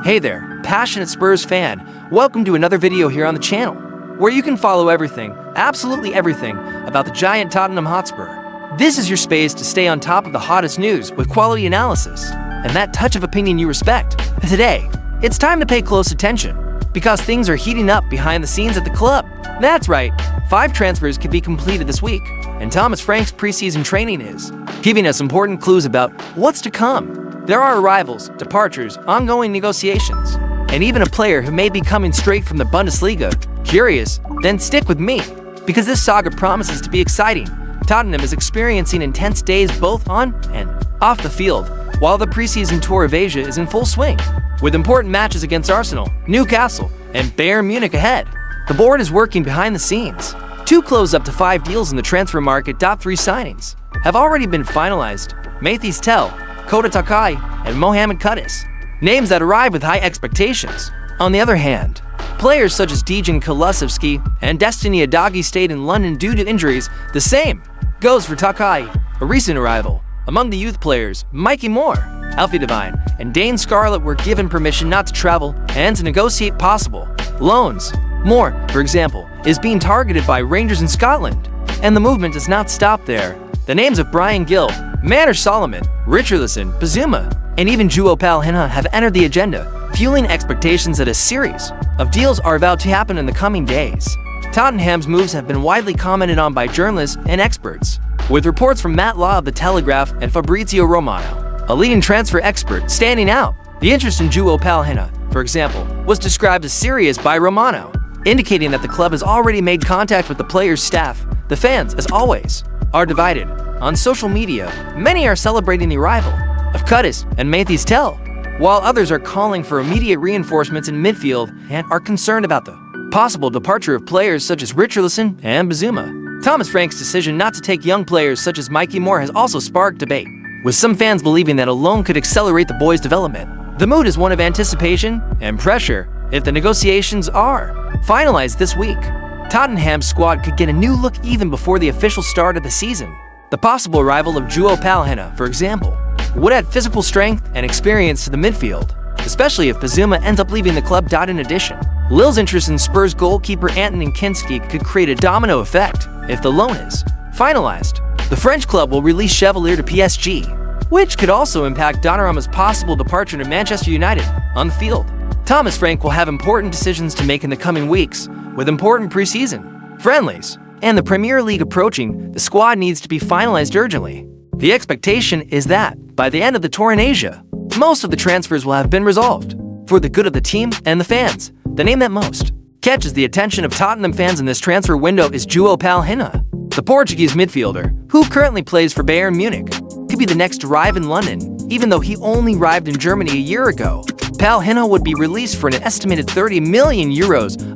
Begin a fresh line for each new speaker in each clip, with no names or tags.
Hey there, passionate Spurs fan. Welcome to another video here on the channel, where you can follow everything, absolutely everything, about the giant Tottenham Hotspur. This is your space to stay on top of the hottest news with quality analysis and that touch of opinion you respect. Today, it's time to pay close attention, because things are heating up behind the scenes at the club. That's right, 5 transfers could be completed this week, and Thomas Frank's preseason training is giving us important clues about what's to come. There are arrivals, departures, ongoing negotiations, and even a player who may be coming straight from the Bundesliga. Curious? Then stick with me, because this saga promises to be exciting. Tottenham is experiencing intense days both on and off the field, while the preseason tour of Asia is in full swing, with important matches against Arsenal, Newcastle, and Bayern Munich ahead. The board is working behind the scenes to close up to 5 deals in the transfer market. 3 signings have already been finalized: Mathys Tel, Kota Takai, and Mohamed Kudus, names that arrive with high expectations. On the other hand, players such as Dejan Kulusevski and Destiny Adagi stayed in London due to injuries. The same goes for Takai, a recent arrival. Among the youth players, Mikey Moore, Alfie Devine, and Dane Scarlett were given permission not to travel and to negotiate possible loans. Moore, for example, is being targeted by Rangers in Scotland, and the movement does not stop there. The names of Brian Gill, Manor Solomon, Richarlison, Bazuma, and even Joao Palhinha have entered the agenda, fueling expectations that a series of deals are about to happen in the coming days. Tottenham's moves have been widely commented on by journalists and experts, with reports from Matt Law of The Telegraph and Fabrizio Romano, a leading transfer expert, standing out. The interest in Joao Palhinha, for example, was described as serious by Romano, indicating that the club has already made contact with the player's staff. The fans, as always, are divided. On social media, many are celebrating the arrival of Kudus and Mathys Tel, while others are calling for immediate reinforcements in midfield and are concerned about the possible departure of players such as Richarlison and Bazuma. Thomas Frank's decision not to take young players such as Mikey Moore has also sparked debate, with some fans believing that a loan could accelerate the boys' development. The mood is one of anticipation and pressure. If the negotiations are finalized this week, Tottenham's squad could get a new look even before the official start of the season. The possible arrival of Joao Palhinha, for example, would add physical strength and experience to the midfield, especially if Bazuma ends up leaving the club. In addition, Lille's interest in Spurs goalkeeper Antonin Kinski could create a domino effect. If the loan is finalized, the French club will release Chevalier to PSG, which could also impact Donnarumma's possible departure to Manchester United. On the field, Thomas Frank will have important decisions to make in the coming weeks, with important preseason friendlies and the Premier League approaching. The squad needs to be finalized urgently. The expectation is that, by the end of the tour in Asia, most of the transfers will have been resolved, for the good of the team and the fans. The name that most catches the attention of Tottenham fans in this transfer window is Joao Palhinha. The Portuguese midfielder, who currently plays for Bayern Munich, could be the next to arrive in London, even though he only arrived in Germany a year ago. Palhinha would be released for an estimated €30 million,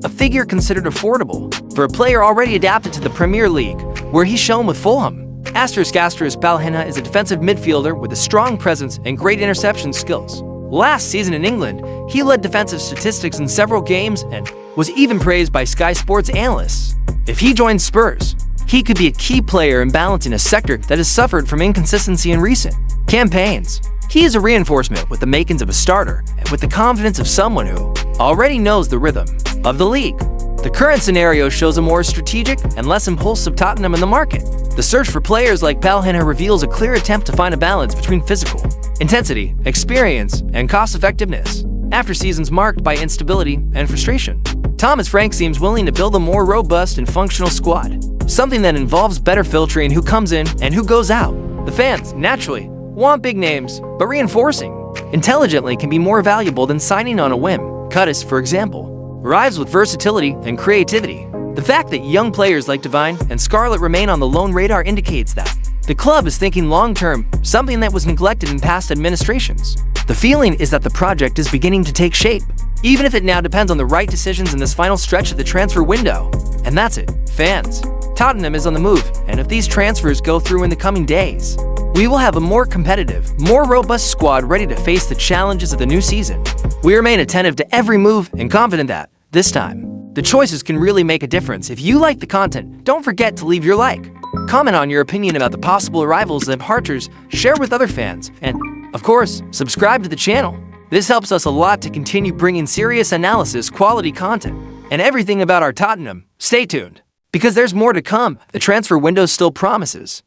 a figure considered affordable for a player already adapted to the Premier League, where he's shown with Fulham. Palhinha is a defensive midfielder with a strong presence and great interception skills. Last season in England, he led defensive statistics in several games and was even praised by Sky Sports analysts. If he joins Spurs, he could be a key player in balancing a sector that has suffered from inconsistency in recent campaigns. He is a reinforcement with the makings of a starter and with the confidence of someone who already knows the rhythm of the league. The current scenario shows a more strategic and less impulsive Tottenham in the market. The search for players like Palhinha reveals a clear attempt to find a balance between physical intensity, experience, and cost-effectiveness. After seasons marked by instability and frustration, Thomas Frank seems willing to build a more robust and functional squad, something that involves better filtering who comes in and who goes out. The fans, naturally, want big names, but reinforcing intelligently can be more valuable than signing on a whim. Kudus, for example, arrives with versatility and creativity. The fact that young players like Devine and Scarlett remain on the loan radar indicates that the club is thinking long-term, something that was neglected in past administrations. The feeling is that the project is beginning to take shape, even if it now depends on the right decisions in this final stretch of the transfer window. And that's it, fans. Tottenham is on the move, and if these transfers go through in the coming days, we will have a more competitive, more robust squad ready to face the challenges of the new season. We remain attentive to every move and confident that, this time, the choices can really make a difference. If you like the content, don't forget to leave your like. Comment on your opinion about the possible arrivals and departures, share with other fans, and, of course, subscribe to the channel. This helps us a lot to continue bringing serious analysis, quality content, and everything about our Tottenham. Stay tuned, because there's more to come. The transfer window still promises